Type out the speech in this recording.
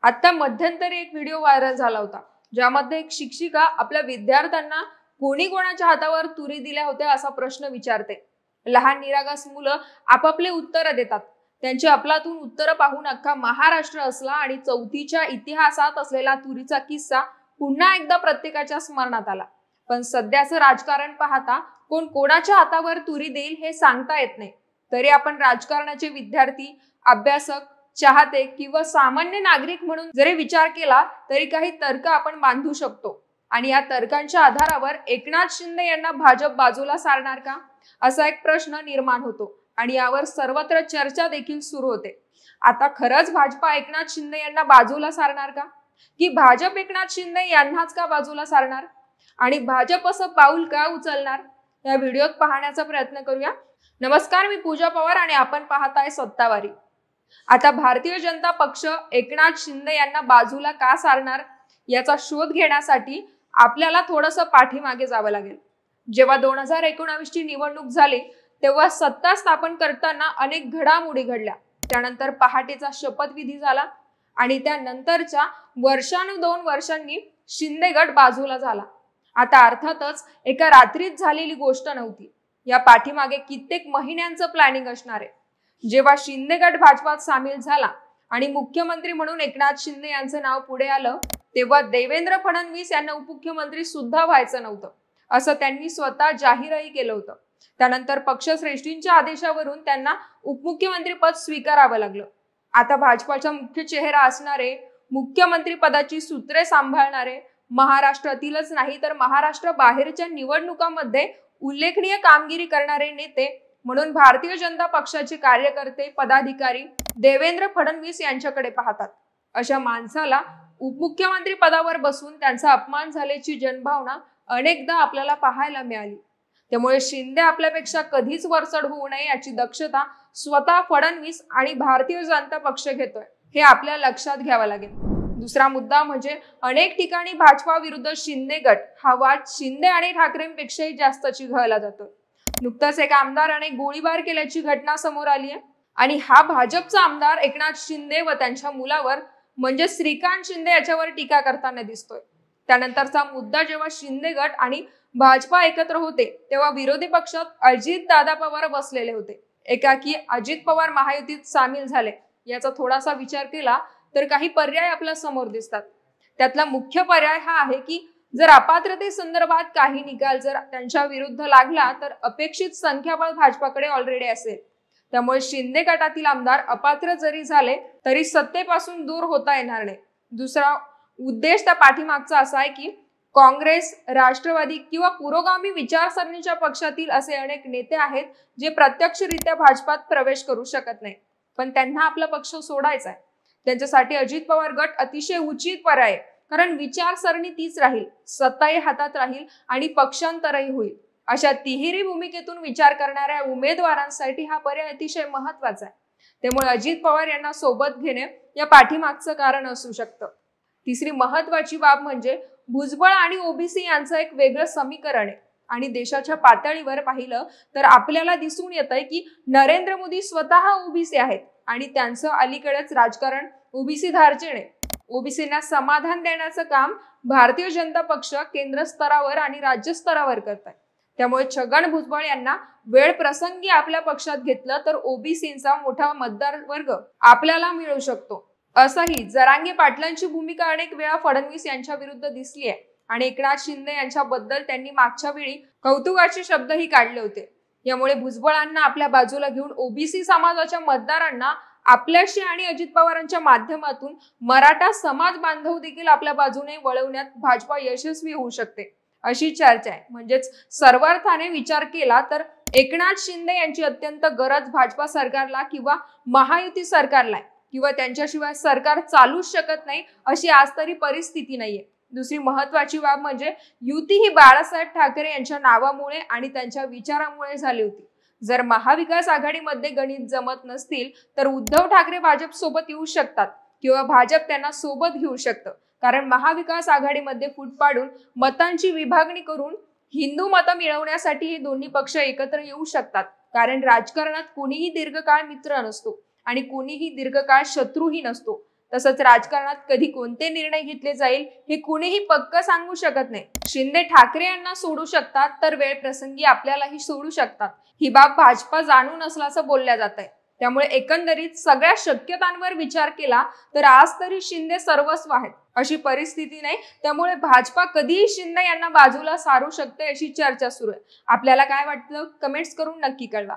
आता मध्यंतरी एक व्हिडिओ व्हायरल झाला होता, ज्यामध्ये एक शिक्षिका आपल्या विद्यार्थ्यांना कोणी कोणाच्या हातावर तुरी दिल्या होत्या असा प्रश्न विचारते। लहान निरागस मुलं आपापले उत्तर देतात। त्यांची अफलातून उत्तरं पाहून अख्खा महाराष्ट्र असला आणि चौथीच्या इतिहासात असलेला तुरीचा किस्सा पुन्हा एकदा प्रत्येकाच्या स्मरणात आला। पण सध्याचं राजकारण पाहता कोण कोणाच्या हातावर तुरी देईल हे सांगता येत नाही। तरी आपण राजकारणाचे विद्यार्थी, अभ्यासक, चाहते किंवा सामान्य नागरिक म्हणून जरी विचार केला तरी काही तर्क आपण बांधू शकतो। आणि या तर्कांच्या आधारावर एकनाथ शिंदे यांना भाजप बाजूला सारणार का, असा एक प्रश्न निर्माण होतो आणि यावर सर्वत्र चर्चा देखील सुरू होते। आता खरंच भाजप एकनाथ शिंदे यांना बाजूला सारणार का, की भाजप एकनाथ शिंदे यांनाच का बाजूला सारणार, आणि भाजप असं पाऊल का उचलणार, या व्हिडिओत पाहण्याचा प्रयत्न करूया। नमस्कार, मी पूजा पवार आणि आपण पाहताय सत्तावारी। आता भारतीय जनता पक्ष एकनाथ शिंदे यांना बाजूला का सारणार याचा शोध घेण्यासाठी आपल्याला थोडंसं पाठीमागे जावं लागेल। जेव्हा 2019 ची निवडणूक झाली तेव्हा सत्ता स्थापन करताना अनेक घडामोडी घडल्या। त्यानंतर पहाटेचा शपथविधी झाला आणि त्यानंतरच्या वर्षानुदोन वर्षांनी शिंदे गट बाजूला झाला। आता अर्थातच एका रात्रीत झालेली गोष्ट नव्हती, या पाठीमागे कित्येक महिन्यांचं प्लॅनिंग असणार आहे। जेव्हा शिंदे गट भाजपात सामील झाला आणि मुख्यमंत्री म्हणून एकनाथ शिंदे यांचं नाव पुढे आलं तेव्हा देवेंद्र फडणवीस यांना उपमुख्यमंत्री सुद्धा व्हायचं नव्हतं, असं त्यांनी स्वतः जाहीरही केलं होतं। त्यानंतर पक्षश्रेष्ठींच्या आदेशावरून त्यांना उपमुख्यमंत्री पद स्वीकारावं लागलं। आता भाजपाचा मुख्य चेहरा असणारे, मुख्यमंत्री पदाची सूत्रे सांभाळणारे, महाराष्ट्रातीलच नाही तर महाराष्ट्र बाहेरच्या निवडणुकांमध्ये उल्लेखनीय कामगिरी करणारे नेते म्हणून भारतीय जनता पक्षाचे कार्यकर्ते, पदाधिकारी देवेंद्र फडणवीस यांच्याकडे पाहतात। अशा माणसाला उपमुख्यमंत्री पदावर बसून त्यांचा अपमान झाल्याची जनभावना अनेकदा आपल्याला पाहायला मिळाली। त्यामुळे शिंदे आपल्यापेक्षा कधीच वरचढ होऊ नये याची दक्षता स्वतः फडणवीस आणि भारतीय जनता पक्ष घेतोय, हे आपल्या लक्षात घ्यावं लागेल। दुसरा मुद्दा म्हणजे अनेक ठिकाणी भाजपा विरुद्ध शिंदे गट हा वाद शिंदे आणि ठाकरेंपेक्षाही जास्त चिघळला जातोय। नुकताच एका आमदाराने गोळीबार केल्याची घटना समोर आली आहे आणि हा भाजपचा आमदार एकनाथ शिंदे व त्यांच्या मुलावर म्हणजे श्रीकांत शिंदे याच्यावर टीका करताना दिसतोय। त्यानंतरचा मुद्दा जेव्हा शिंदे गट आणि भाजपा एकत्र होते तेव्हा विरोधी पक्षात अजित दादा पवार बसलेले होते। एकाकी अजित पवार महायुतीत सामील झाले याचा थोडासा विचार केला तर काही पर्याय आपल्या समोर दिसतात। त्यातला मुख्य पर्याय हा आहे की जर अपात्रतेसंदर्भात काही निकाल जर त्यांच्या विरुद्ध लागला तर अपेक्षित संख्याबळ भाजपाकडे ऑलरेडी असेल। त्यामुळे शिंदे गटातील आमदार अपात्र जरी झाले तरी सत्तेपासून दूर होता येणार नाही। दुसरा उद्देश त्या पाठीमागचा असा आहे की काँग्रेस, राष्ट्रवादी किंवा पुरोगामी विचारसरणीच्या पक्षातील असे अनेक नेते आहेत जे प्रत्यक्षरित्या भाजपात प्रवेश करू शकत नाही, पण त्यांना आपला पक्ष सोडायचा आहे। त्यांच्यासाठी अजित पवार गट अतिशय उचित पर्याय आहे, कारण विचारसरणी तीच राहील, सत्ताही हातात राहील आणि पक्षांतरही होईल। अशा तिहेरी भूमिकेतून विचार करणाऱ्या उमेदवारांसाठी हा पर्याय अतिशय महत्वाचा आहे। त्यामुळे अजित पवार यांना सोबत घेणे या पाठीमागचं कारण असू शकतं। तिसरी महत्वाची बाब म्हणजे भुजबळ आणि ओबीसी यांचं एक वेगळं समीकरण आहे आणि देशाच्या पातळीवर पाहिलं तर आपल्याला दिसून येतंय की नरेंद्र मोदी स्वतः ओबीसी आहेत आणि त्यांचं अलीकडेच राजकारण ओबीसी धार्जिण आहे। ओबीसींना समाधान देण्याचं काम भारतीय जनता पक्ष केंद्र स्तरावर आणि राज्य स्तरावर करत आहे। त्यामुळे छगन भुजबळ यांना वेळ प्रसंगी आपल्या पक्षात घेतलं तर ओबीसींचा मोठा मतदार वर्ग आपल्याला मिळू शकतो। असंही जरांगे पाटलांची भूमिका अनेक वेळा फडणवीस यांच्या विरुद्ध दिसली आहे आणि एकनाथ शिंदे यांच्याबद्दल त्यांनी मागच्या वेळी कौतुकाचे शब्दही काढले होते। यामुळे भुजबळांना आपल्या बाजूला घेऊन ओबीसी समाजाच्या मतदारांना आपल्याशी आणि अजित पवारांच्या माध्यमातून मराठा समाज बांधव देखील आपल्या बाजूने वळवण्यात भाजपा यशस्वी होऊ शकते, अशी चर्चा आहे। म्हणजेच सर्वार्थाने विचार केला तर एकनाथ शिंदे यांची अत्यंत गरज भाजपा सरकारला किंवा महायुती सरकारला आहे, किंवा त्यांच्याशिवाय सरकार चालूच शकत नाही अशी आज तरी परिस्थिती नाहीये। दुसरी महत्वाची बाब म्हणजे युती ही बाळासाहेब ठाकरे यांच्या नावामुळे आणि त्यांच्या विचारामुळे झाली होती। जर महाविकास आघाडीमध्ये गणित जमत नसतील तर उद्धव ठाकरे भाजप सोबत येऊ शकतात किंवा भाजप त्यांना सोबत घेऊ शकतं, कारण महाविकास आघाडीमध्ये फूट पाडून मतांची विभागणी करून हिंदू मतं मिळवण्यासाठी हे दोन्ही पक्ष एकत्र येऊ शकतात। कारण राजकारणात कोणीही दीर्घकाळ मित्र नसतो आणि कोणीही दीर्घकाळ शत्रूही नसतो। तसंच राजकारणात कधी कोणते निर्णय घेतले जाईल हे कुणीही पक्क सांगू शकत नाही. शिंदे ठाकरे यांना सोडू शकतात तर वेळ प्रसंगी आपल्यालाही सोडू शकतात, ही बाब भाजपा जाणून असल्याचं बोलल्या जात आहे. त्यामुळे एकंदरीत सगळ्या शक्यतांवर विचार केला तर आज तरी शिंदे सर्वस्व आहेत अशी परिस्थिती नाही. त्यामुळे भाजपा कधीही शिंदे यांना बाजूला सारू शकते अशी चर्चा सुरू आहे. आपल्याला काय वाटतं कमेंट्स करून नक्की कळवा.